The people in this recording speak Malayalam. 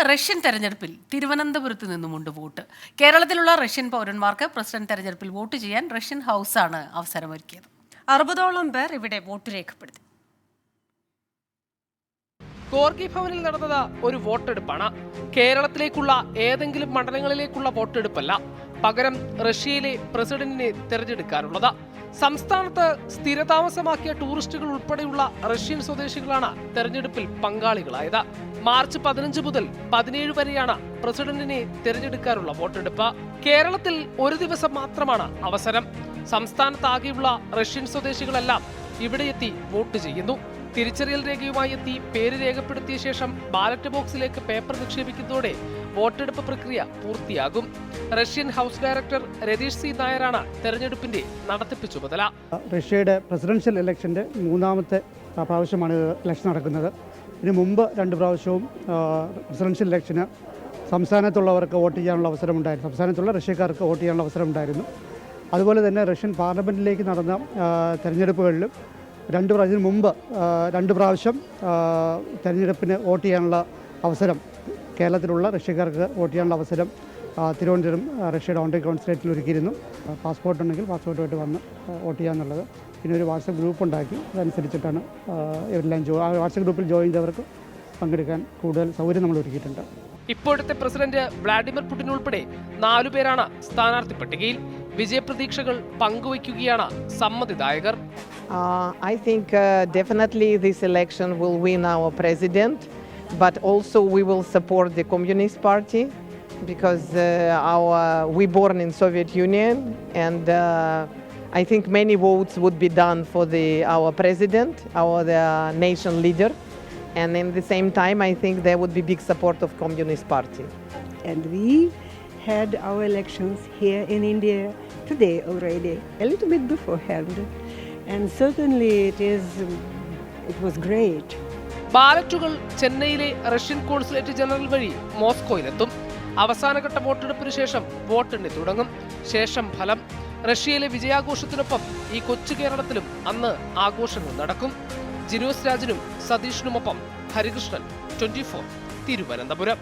റഷ്യൻ തെരഞ്ഞെടുപ്പിൽ തിരുവനന്തപുരത്ത് നിന്നുമുണ്ട് വോട്ട്. കേരളത്തിലുള്ള റഷ്യൻ പൗരന്മാർക്ക് പ്രസിഡന്റ് തെരഞ്ഞെടുപ്പിൽ വോട്ട് ചെയ്യാൻ റഷ്യൻ ഹൗസാണ് അവസരമൊരുക്കിയത്. 60ഓളം പേർ ഇവിടെ വോട്ട് രേഖപ്പെടുത്തി. ഗോർഗി ഭവനിൽ നടന്നത് ഒരു വോട്ടെടുപ്പാണ്. കേരളത്തിലേക്കുള്ള ഏതെങ്കിലും മണ്ഡലങ്ങളിലേക്കുള്ള വോട്ടെടുപ്പല്ല, പകരം റഷ്യയിലെ പ്രസിഡന്റിനെ തെരഞ്ഞെടുക്കാനുള്ളത്. സംസ്ഥാനത്ത് സ്ഥിരതാമസമാക്കിയ ടൂറിസ്റ്റുകൾ ഉൾപ്പെടെയുള്ള റഷ്യൻ സ്വദേശികളാണ് തെരഞ്ഞെടുപ്പിൽ പങ്കാളികളായത്. മാർച്ച് 15 മുതൽ 17 വരെയാണ് പ്രസിഡന്റിനെ തെരഞ്ഞെടുക്കാനുള്ള വോട്ടെടുപ്പ്. കേരളത്തിൽ ഒരു ദിവസം മാത്രമാണ് അവസരം. സംസ്ഥാനത്താകെയുള്ള റഷ്യൻ സ്വദേശികളെല്ലാം ഇവിടെ എത്തി വോട്ട് ചെയ്യുന്നു. തിരിച്ചറിയൽ രേഖയുമായി എത്തി പേര് രേഖപ്പെടുത്തിയ ശേഷം ബാലറ്റ് ബോക്സിലേക്ക് പേപ്പർ നിക്ഷേപിക്കുന്നതോടെ വോട്ടെടുപ്പ് പ്രക്രിയ പൂർത്തിയാകും. Russian house director Ratheesh C നായരാണ് തെരഞ്ഞെടുപ്പിന്റെ നടത്തിപ്പ് ചുമതല. റഷ്യയുടെ പ്രസിഡൻഷ്യൽ ഇലക്ഷന്റെ 3ാമത്തെ പ്രാവശ്യമാണ് ഇലക്ഷൻ നടക്കുന്നത്. ഇതിനു മുമ്പ് 2 പ്രാവശ്യവും പ്രസിഡൻഷ്യൽ ഇലക്ഷന് സംസ്ഥാനത്തുള്ളവർക്ക് വോട്ട് ചെയ്യാനുള്ള അവസരമുണ്ടായിരുന്നു, സംസ്ഥാനത്തുള്ള റഷ്യക്കാർക്ക് വോട്ട് ചെയ്യാനുള്ള അവസരമുണ്ടായിരുന്നു. അതുപോലെ തന്നെ റഷ്യൻ പാർലമെൻറ്റിലേക്ക് നടന്ന തെരഞ്ഞെടുപ്പുകളിലും 2 പ്രാവശ്യത്തിന് മുമ്പ് 2 പ്രാവശ്യം തെരഞ്ഞെടുപ്പിന് വോട്ട് ചെയ്യാനുള്ള അവസരം, കേരളത്തിലുള്ള റഷ്യക്കാർക്ക് വോട്ട് ചെയ്യാനുള്ള അവസരം തിരുവനന്തപുരം റഷ്യയുടെ ഓൺലൈൻ കോൺസുലേറ്റിൽ ഒരുക്കിയിരുന്നു. പാസ്പോർട്ട് ഉണ്ടെങ്കിൽ പാസ്പോർട്ടുമായിട്ട് വന്ന് വോട്ട് ചെയ്യാന്നുള്ളത്. പിന്നെ ഒരു വാട്സപ്പ് ഗ്രൂപ്പ് ഉണ്ടാക്കി, അതനുസരിച്ചിട്ടാണ് ഇവരെല്ലാം വാട്സപ്പ് ഗ്രൂപ്പിൽ ജോയിൻ ചെയ്തവർക്ക് പങ്കെടുക്കാൻ കൂടുതൽ സൗകര്യം നമ്മൾ ഒരുക്കിയിട്ടുണ്ട്. ഇപ്പോഴത്തെ പ്രസിഡന്റ് വ്ളാഡിമിർ പുടിൻ ഉൾപ്പെടെ 4 പേരാണ് സ്ഥാനാർത്ഥി പട്ടികയിൽ. വിജയപ്രതീക്ഷകൾ പങ്കുവയ്ക്കുകയാണ് സമ്മതിദായകർ. I think definitely this election will win our president, but also we will support the Communist Party because we born in Soviet Union, and I think many votes would be done for our president, the nation leader, and in the same time I think there would be big support of Communist Party. And we had our elections here in India today already, a little bit beforehand, and certainly it was great. ബാലറ്റുകൾ ചെന്നൈയിലെ റഷ്യൻ കോൺസുലേറ്റ് ജനറൽ വഴി മോസ്കോയിലെത്തും. അവസാനഘട്ട വോട്ടെടുപ്പിന് ശേഷം വോട്ടെണ്ണി തുടങ്ങും. ശേഷം ഫലം. റഷ്യയിലെ വിജയാഘോഷത്തിനൊപ്പം ഈ കൊച്ചു കേരളത്തിലും അന്ന് ആഘോഷങ്ങൾ നടക്കും. ജിനോസ് രാജനും സതീഷിനുമൊപ്പം ഹരികൃഷ്ണൻ, 24 തിരുവനന്തപുരം.